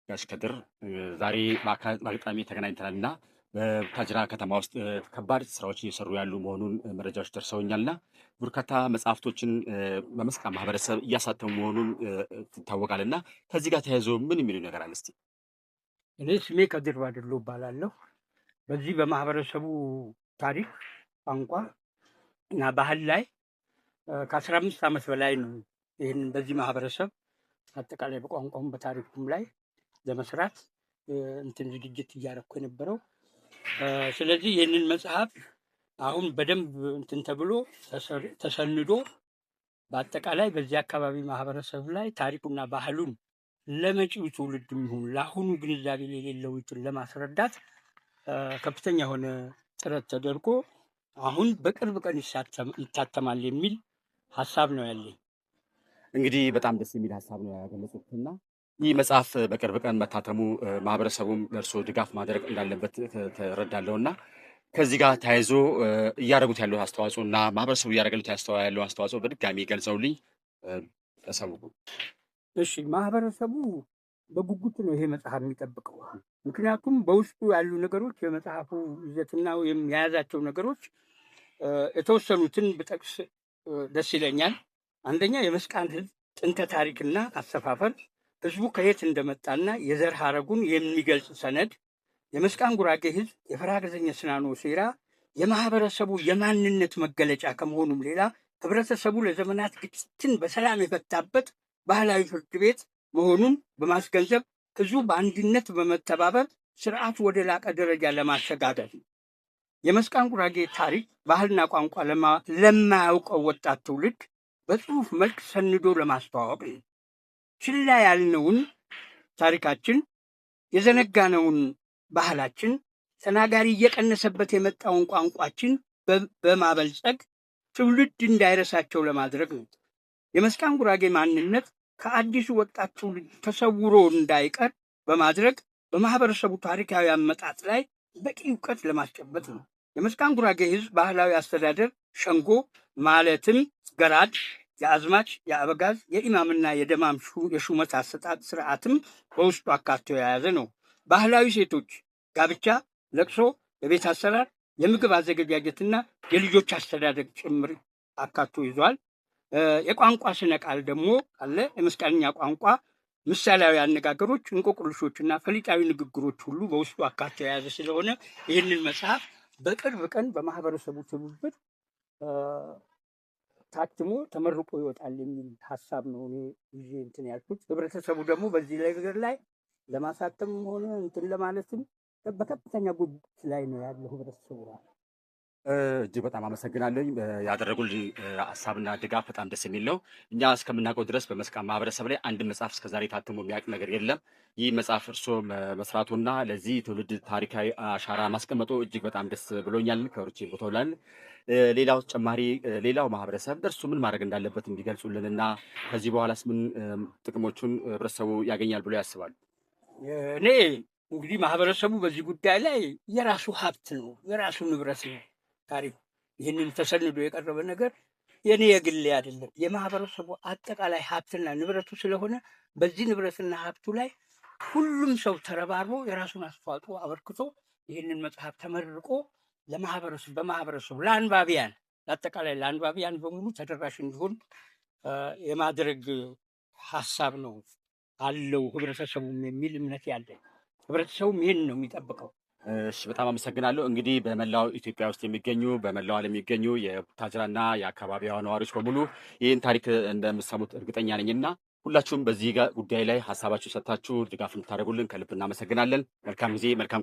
ጋሽ ከድር ዛሬ በአጋጣሚ ተገናኝተናልና በቡታጅራ ከተማ ውስጥ ከባድ ስራዎች እየሰሩ ያሉ መሆኑን መረጃዎች ደርሰውኛልና በርካታ መጽሐፍቶችን በመስቃን ማህበረሰብ እያሳተሙ መሆኑን ይታወቃልና ከዚህ ጋር ተያይዞ ምን የሚሉ ነገር አለ እስቲ? እኔ ስሜ ከድር ባድሎ እባላለሁ። በዚህ በማህበረሰቡ ታሪክ፣ ቋንቋ እና ባህል ላይ ከ15 ዓመት በላይ ነው ይህን በዚህ ማህበረሰብ አጠቃላይ በቋንቋውም በታሪኩም ላይ ለመስራት ዝግጅት እያደረኩ የነበረው። ስለዚህ ይህንን መጽሐፍ አሁን በደንብ ተብሎ ተሰንዶ በአጠቃላይ በዚህ አካባቢ ማህበረሰብ ላይ ታሪኩና ባህሉን ለመጪው ትውልድ ይሁን ለአሁኑ ግንዛቤ የሌለው ለማስረዳት ከፍተኛ የሆነ ጥረት ተደርጎ አሁን በቅርብ ቀን ይታተማል የሚል ሀሳብ ነው ያለኝ። እንግዲህ በጣም ደስ የሚል ሀሳብ ነው ያገለጹትና ይህ መጽሐፍ በቅርብ ቀን መታተሙ ማህበረሰቡም ለእርሶ ድጋፍ ማድረግ እንዳለበት ተረዳለሁና ከዚህ ጋር ተያይዞ እያደረጉት ያለው አስተዋጽኦ እና ማህበረሰቡ እያደረገሉት ያለው አስተዋጽኦ በድጋሚ ገልጸውልኝ ተሰውቁ። እሺ፣ ማህበረሰቡ በጉጉት ነው ይሄ መጽሐፍ የሚጠብቀው። ምክንያቱም በውስጡ ያሉ ነገሮች የመጽሐፉ ይዘትና የያዛቸው ነገሮች የተወሰኑትን ብጠቅስ ደስ ይለኛል። አንደኛ የመስቃን ህዝብ ጥንተ ታሪክና አሰፋፈር፣ ህዝቡ ከየት እንደመጣና የዘር ሐረጉን የሚገልጽ ሰነድ፣ የመስቃን ጉራጌ ህዝብ የፈራገዘኘ ስናኖ ሴራ የማህበረሰቡ የማንነት መገለጫ ከመሆኑም ሌላ ህብረተሰቡ ለዘመናት ግጭትን በሰላም የፈታበት ባህላዊ ፍርድ ቤት መሆኑን በማስገንዘብ ህዝቡ በአንድነት በመተባበር ስርዓቱ ወደ ላቀ ደረጃ ለማሸጋገር የመስቃን ጉራጌ ታሪክ ባህልና ቋንቋ ለማያውቀው ወጣት ትውልድ በጽሁፍ መልክ ሰንዶ ለማስተዋወቅ ነው። ችላ ያልነውን ታሪካችን፣ የዘነጋነውን ባህላችን፣ ተናጋሪ እየቀነሰበት የመጣውን ቋንቋችን በማበልጸግ ትውልድ እንዳይረሳቸው ለማድረግ ነው። የመስቃን ጉራጌ ማንነት ከአዲሱ ወጣት ትውልድ ተሰውሮ እንዳይቀር በማድረግ በማህበረሰቡ ታሪካዊ አመጣጥ ላይ በቂ እውቀት ለማስጨበጥ ነው። የመስቃን ጉራጌ ህዝብ ባህላዊ አስተዳደር ሸንጎ ማለትም ገራድ፣ የአዝማች፣ የአበጋዝ፣ የኢማምና የደማም የሹመት አሰጣጥ ስርዓትም በውስጡ አካቶ የያዘ ነው። ባህላዊ ሴቶች ጋብቻ፣ ለቅሶ፣ የቤት አሰራር፣ የምግብ አዘገጃጀትና የልጆች አስተዳደር ጭምር አካቶ ይዟል። የቋንቋ ስነ ቃል ደግሞ አለ። የመስቃንኛ ቋንቋ ምሳሌያዊ አነጋገሮች፣ እንቆቅልሾችና ፈሊጣዊ ንግግሮች ሁሉ በውስጡ አካቶ የያዘ ስለሆነ ይህንን መጽሐፍ በቅርብ ቀን በማህበረሰቡ ትብብር ታትሞ ተመርቆ ይወጣል የሚል ሀሳብ ነው እኔ ይዤ ያልኩት። ህብረተሰቡ ደግሞ በዚህ ነገር ላይ ለማሳተም ሆነ ለማለትም በከፍተኛ ጉጉት ላይ ነው ያለው ህብረተሰቡ። እጅግ በጣም አመሰግናለሁ። ያደረጉልኝ ሀሳብና ድጋፍ በጣም ደስ የሚል ነው። እኛ እስከምናውቀው ድረስ በመስቃን ማህበረሰብ ላይ አንድ መጽሐፍ እስከዛሬ ታትሞ የሚያውቅ ነገር የለም። ይህ መጽሐፍ እርሶ መስራቱና ለዚህ ትውልድ ታሪካዊ አሻራ ማስቀመጡ እጅግ በጣም ደስ ብሎኛል። ከወርቼ ቦታውላል ሌላው ተጨማሪ ሌላው ማህበረሰብ ደርሱ ምን ማድረግ እንዳለበት እንዲገልጹልንና ከዚህ በኋላስ ምን ጥቅሞቹን ህብረተሰቡ ያገኛል ብሎ ያስባሉ? እኔ እንግዲህ ማህበረሰቡ በዚህ ጉዳይ ላይ የራሱ ሀብት ነው፣ የራሱ ንብረት ነው ታሪኩ። ይህንን ተሰንዶ የቀረበ ነገር የኔ የግሌ አይደለም፣ የማህበረሰቡ አጠቃላይ ሀብትና ንብረቱ ስለሆነ በዚህ ንብረትና ሀብቱ ላይ ሁሉም ሰው ተረባርቦ የራሱን አስተዋጽኦ አበርክቶ ይህንን መጽሐፍ ተመርቆ በማህበረሰቡ ለአንባቢያን ለአጠቃላይ ለአንባቢያን በሙሉ ተደራሽ እንዲሆን የማድረግ ሀሳብ ነው አለው ህብረተሰቡም የሚል እምነት ያለኝ። ህብረተሰቡም ይህን ነው የሚጠብቀው። እሺ፣ በጣም አመሰግናለሁ። እንግዲህ በመላው ኢትዮጵያ ውስጥ የሚገኙ በመላው ዓለም የሚገኙ የቡታጅራና የአካባቢዋ ነዋሪዎች በሙሉ ይህን ታሪክ እንደምትሰሙት እርግጠኛ ነኝና ሁላችሁም በዚህ ጉዳይ ላይ ሀሳባችሁ ሰጥታችሁ ድጋፍ እንድታደርጉልን ከልብ እናመሰግናለን። መልካም ጊዜ፣ መልካም